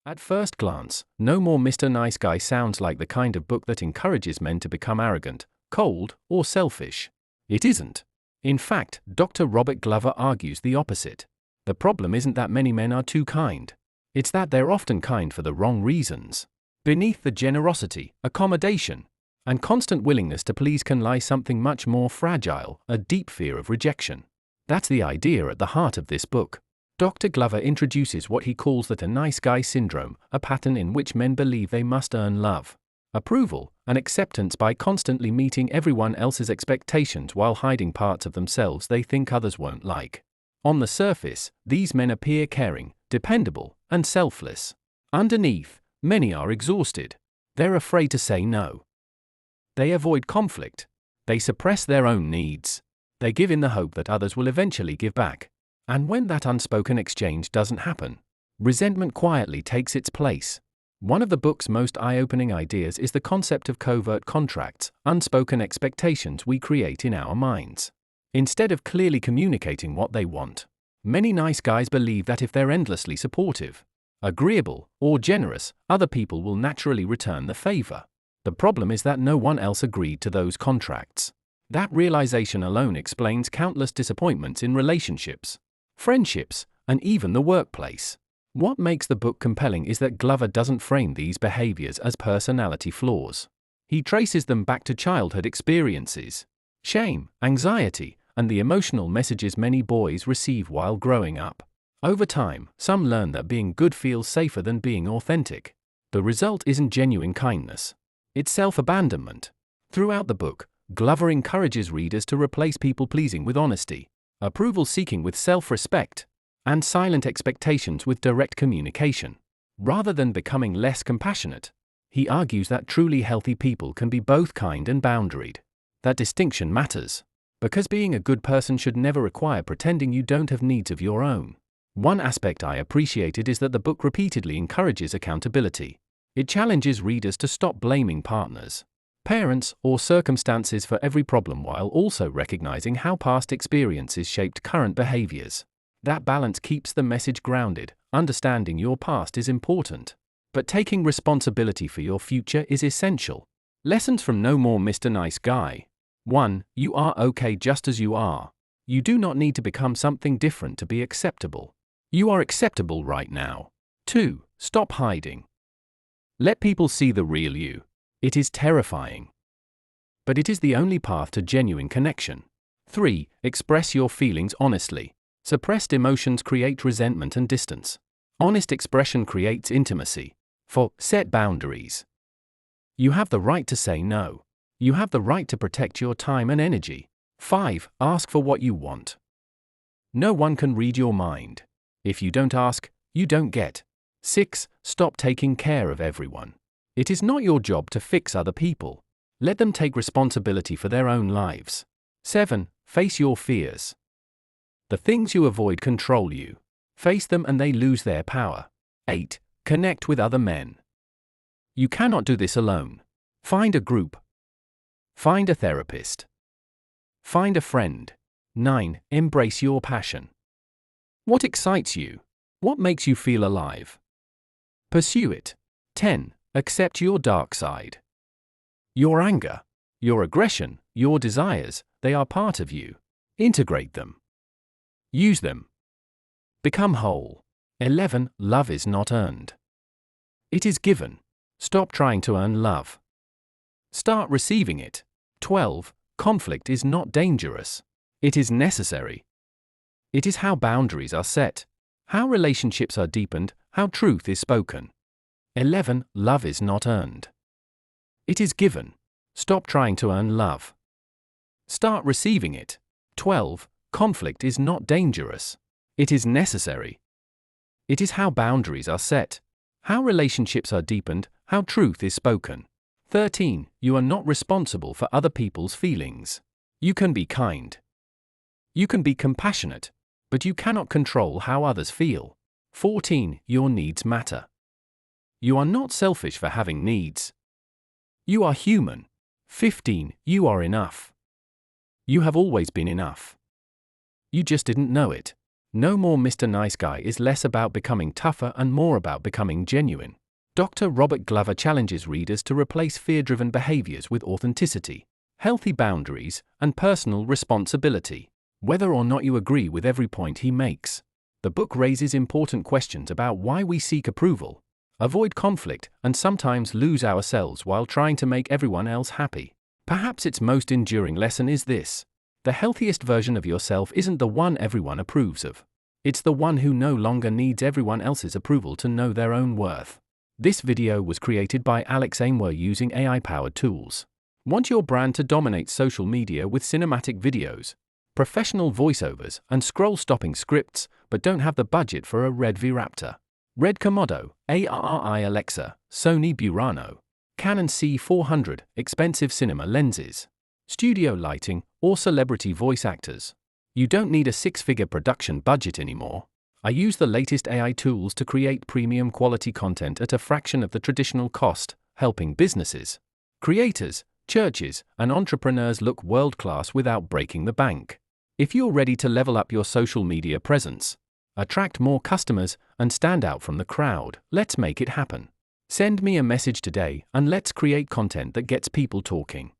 At first glance, No More Mr. Nice Guy sounds like the kind of book that encourages men to become arrogant, cold, or selfish. It isn't. In fact, Dr. Robert Glover argues the opposite. The problem isn't that many men are too kind. It's that they're often kind for the wrong reasons. Beneath the generosity, accommodation, and constant willingness to please can lie something much more fragile, a deep fear of rejection. That's the idea at the heart of this book. Dr. Glover introduces what he calls the nice guy syndrome, a pattern in which men believe they must earn love, approval, and acceptance by constantly meeting everyone else's expectations while hiding parts of themselves they think others won't like. On the surface, these men appear caring, dependable, and selfless. Underneath, many are exhausted. They're afraid to say no. They avoid conflict. They suppress their own needs. They give in the hope that others will eventually give back. And when that unspoken exchange doesn't happen, resentment quietly takes its place. One of the book's most eye-opening ideas is the concept of covert contracts, unspoken expectations we create in our minds. Instead of clearly communicating what they want, many nice guys believe that if they're endlessly supportive, agreeable, or generous, other people will naturally return the favor. The problem is that no one else agreed to those contracts. That realization alone explains countless disappointments in relationships, friendships, and even the workplace. What makes the book compelling is that Glover doesn't frame these behaviors as personality flaws. He traces them back to childhood experiences, shame, anxiety, and the emotional messages many boys receive while growing up. Over time, some learn that being good feels safer than being authentic. The result isn't genuine kindness. It's self-abandonment. Throughout the book, Glover encourages readers to replace people-pleasing with honesty, approval-seeking with self-respect, and silent expectations with direct communication. Rather than becoming less compassionate, he argues that truly healthy people can be both kind and boundaried. That distinction matters, because being a good person should never require pretending you don't have needs of your own. One aspect I appreciated is that the book repeatedly encourages accountability. It challenges readers to stop blaming partners, parents, or circumstances for every problem while also recognizing how past experiences shaped current behaviors. That balance keeps the message grounded. Understanding your past is important, but taking responsibility for your future is essential. Lessons from No More Mr. Nice Guy. 1. You are okay just as you are. You do not need to become something different to be acceptable. You are acceptable right now. 2. Stop hiding. Let people see the real you. It is terrifying, but it is the only path to genuine connection. 3. Express your feelings honestly. Suppressed emotions create resentment and distance. Honest expression creates intimacy. 4. Set boundaries. You have the right to say no. You have the right to protect your time and energy. 5. Ask for what you want. No one can read your mind. If you don't ask, you don't get. 6. Stop taking care of everyone. It is not your job to fix other people. Let them take responsibility for their own lives. 7. Face your fears. The things you avoid control you. Face them and they lose their power. 8. Connect with other men. You cannot do this alone. Find a group. Find a therapist. Find a friend. 9. Embrace your passion. What excites you? What makes you feel alive? Pursue it. 10. Accept your dark side. Your anger, your aggression, your desires, they are part of you. Integrate them. Use them. Become whole. 11. Love is not earned. It is given. Stop trying to earn love. Start receiving it. 12. Conflict is not dangerous. It is necessary. It is how boundaries are set, how relationships are deepened, how truth is spoken. 11. Love is not earned. It is given. Stop trying to earn love. Start receiving it. 12. Conflict is not dangerous. It is necessary. It is how boundaries are set, how relationships are deepened, how truth is spoken. 13. You are not responsible for other people's feelings. You can be kind. You can be compassionate, but you cannot control how others feel. 14. Your needs matter. You are not selfish for having needs. You are human. 15. You are enough. You have always been enough. You just didn't know it. No More Mr. Nice Guy is less about becoming tougher and more about becoming genuine. Dr. Robert Glover challenges readers to replace fear-driven behaviors with authenticity, healthy boundaries, and personal responsibility, whether or not you agree with every point he makes. The book raises important questions about why we seek approval, avoid conflict, and sometimes lose ourselves while trying to make everyone else happy. Perhaps its most enduring lesson is this: the healthiest version of yourself isn't the one everyone approves of. It's the one who no longer needs everyone else's approval to know their own worth. This video was created by Alex Aimwer using AI-powered tools. Want your brand to dominate social media with cinematic videos, professional voiceovers, and scroll-stopping scripts, but don't have the budget for a Red V-Raptor, Red Komodo, ARRI Alexa, Sony Burano, Canon C400, expensive cinema lenses, studio lighting, or celebrity voice actors? You don't need a six-figure production budget anymore. I use the latest AI tools to create premium quality content at a fraction of the traditional cost, helping businesses, creators, churches, and entrepreneurs look world-class without breaking the bank. If you're ready to level up your social media presence, attract more customers, and stand out from the crowd, let's make it happen. Send me a message today and let's create content that gets people talking.